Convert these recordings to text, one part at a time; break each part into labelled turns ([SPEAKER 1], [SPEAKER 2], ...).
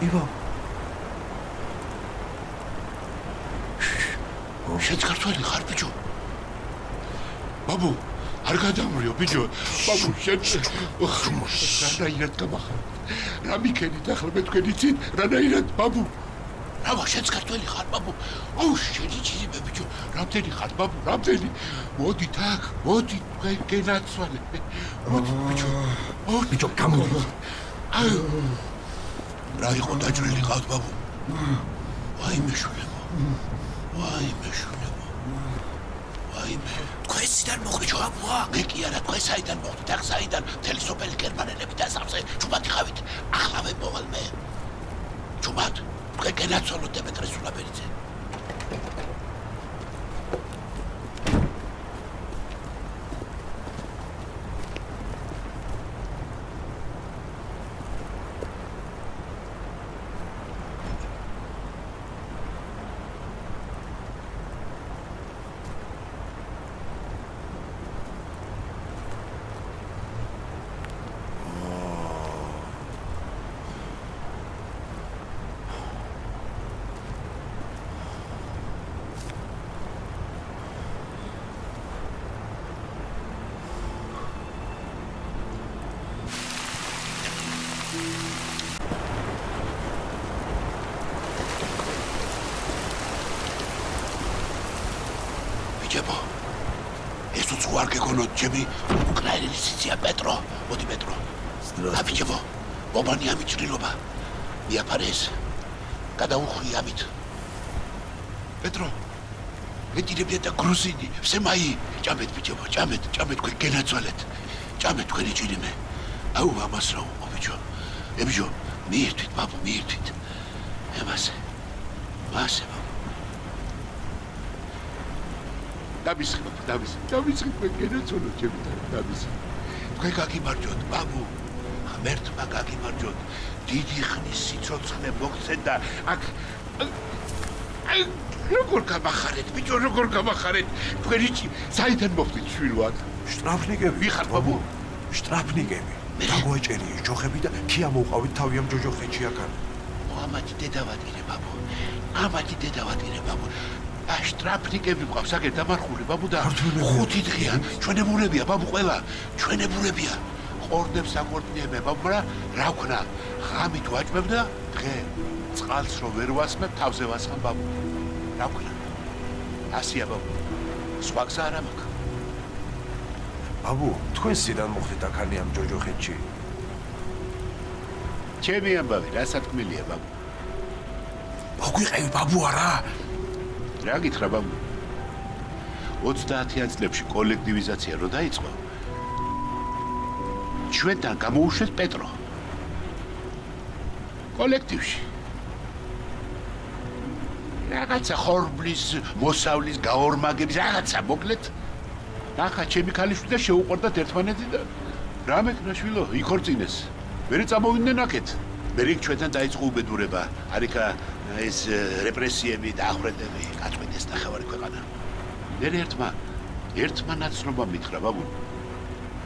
[SPEAKER 1] იბო.
[SPEAKER 2] შენც ქართველი ხარ ბიჭო? ბაბუ, არ გადამრიო ბიჭო. ბაბუ, შენ რანაირად გამახარ. რა მიქენით ახლა მე თქვენი წინ რანაირად ბაბუ? რავა, შენც ქართველი ხარ ბაბუ? აუ, შენი ჭირიმე ბიჭო. რამდენი ხარ ბაბუ? რამდენი? მოდი თაქ, მოდი თქვენ გენაცვალე. მოდი ბიჭო.
[SPEAKER 1] ბიჭო, გამოდი.
[SPEAKER 2] აუ. რა იყო დაჭრილი ყავთ ბაბუ? ვაიმე შულებო. ვაიმე შულებო. ვაიმე. თქვენ საიდან მოხდით ბაბუა? მე კი არა, თქვენ საიდან მოხდით? აქ საიდან? მთელი სოფელი გერმანელები დასავსე, ჩუმად ხავით. ახლავე მოვალ მე. ჩუმად. თქვენ გენაცვალოთ დემეტრე სულაბერიძე. ბიჭებო, ეს უცხო არ გეგონოთ ჩემი უკრაინელი სიცია პეტრო. მოდი პეტრო. ბიჭებო, ობანი ამიჭრილობა. მიაფარე ეს. გადაუხვი ამით. პეტრო. ეტირებია და გრუზინი, ვსემაი. ჭამეთ ბიჭებო, ჭამეთ თქვენ გენაცვალეთ. ჭამეთ თქვენი ჭირიმე. აუ, ამას რა უყო ბიჭო. ბიჭო, მიირთვით ბაბუ, მიირთვით. მასე ბაბუ. დამისხი თქვენ გენაცვალოთ ჩემი დამისხი. თქვენ გაგიმარჯოთ ბაბუ, ღმერთმა გაგიმარჯოთ. დიდი ხნის სიცოცხლე მოგცეთ და აქ როგორ გამახარეთ ბიჭო, როგორ გამახარეთ? თქვენი საიდან მოხდით შვილვად?
[SPEAKER 1] შტრაფნიკები
[SPEAKER 2] ვიხარ ბაბუ?
[SPEAKER 1] შტრაფნიკები. დაგვაჭერი ჯოხები და ქია მოუყავით თავი ამ ჯოჯოხეთში აქან.
[SPEAKER 2] ამათი დედავატირე ბაბუ. ამათი დედავატირე ბაბუ. შტრაფნიკები მყავს აგერ დამარხული ბაბუ და 5 დღეა. ჩვენებურებია ბაბუ ყველა. ჩვენებურებია. ყორნებს აკორტნიებენ ბაბუ, მაგრამ რა ვქნა? ღამით ვაჭმებ და დღე წყალს რო ვერ ვასმებ, თავზე ვასხამ ბაბუ. რა ვქნა? ასია ბაბუ. სხვა გზა არ მაქვს.
[SPEAKER 1] ბაბუ, თქვენ სიდან მოხდით აქანი ამ ჯოჯოხეთში?
[SPEAKER 2] ჩემი ამბავი, რა სათქმელია ბაბუ?
[SPEAKER 1] მოგვიყევი ბაბუ არა?
[SPEAKER 2] რა გითხრა ბაბუ? 30-იან წლებში კოლექტივიზაცია რო დაიწყო, ჩვენთან გამოუშვეს პეტრო. კოლექტივში. რაღაცა ხორბლის, მოსავლის, გაორმაგების, რაღაცა მოკლედ. ახლა ჩემი ქალიშვილი და შეუყვარდათ ერთმანეთი და რა მეკნა შვილო, იქორწინეს. მერე წამოვიდნენ აქეთ. მერე ჩვენთან დაიწყო უბედურება. არიქა ეს რეპრესიები და ახრედები გაწყვეტეს ნახევარი ქვეყანა. მერე ერთმა ნაცნობა მითხრა ბაბუ.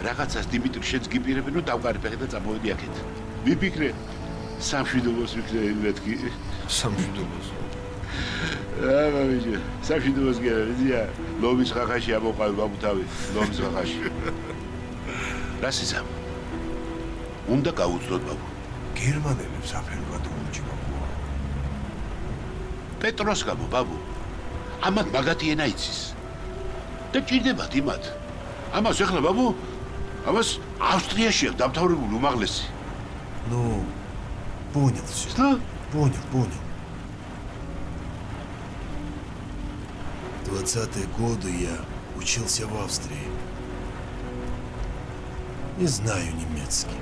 [SPEAKER 2] რაღაცას დიმიტრი შენს გიპირებენ, რომ დავგარიფეხე და წამოვიდი აქეთ. მიფიქრე სამშვიდობოს ვიქნე მეთქი.
[SPEAKER 1] სამშვიდობოს.
[SPEAKER 2] ბიჭო, სამშვიდობოს გერა, ლომის ხახაში ამოყავი ბაბუ თავი, ლომის ხახაში. რა სიზამ? უნდა გაუძლოთ ბაბუ.
[SPEAKER 1] გერმანელებს აფერვად უმჭი ბაბუა.
[SPEAKER 2] პეტროს გამო ბაბუ. ამათ მაგათი ენა იცის. და ჭირდებათ იმათ. ამას ეხლა ბაბუ, ამას ავსტრიაში აქვს დამთავრებული უმაღლესი.
[SPEAKER 1] Ну, понял всё.
[SPEAKER 2] Что?
[SPEAKER 1] Понял. 20-е годы я учился в Австрии. Не знаю немецкий.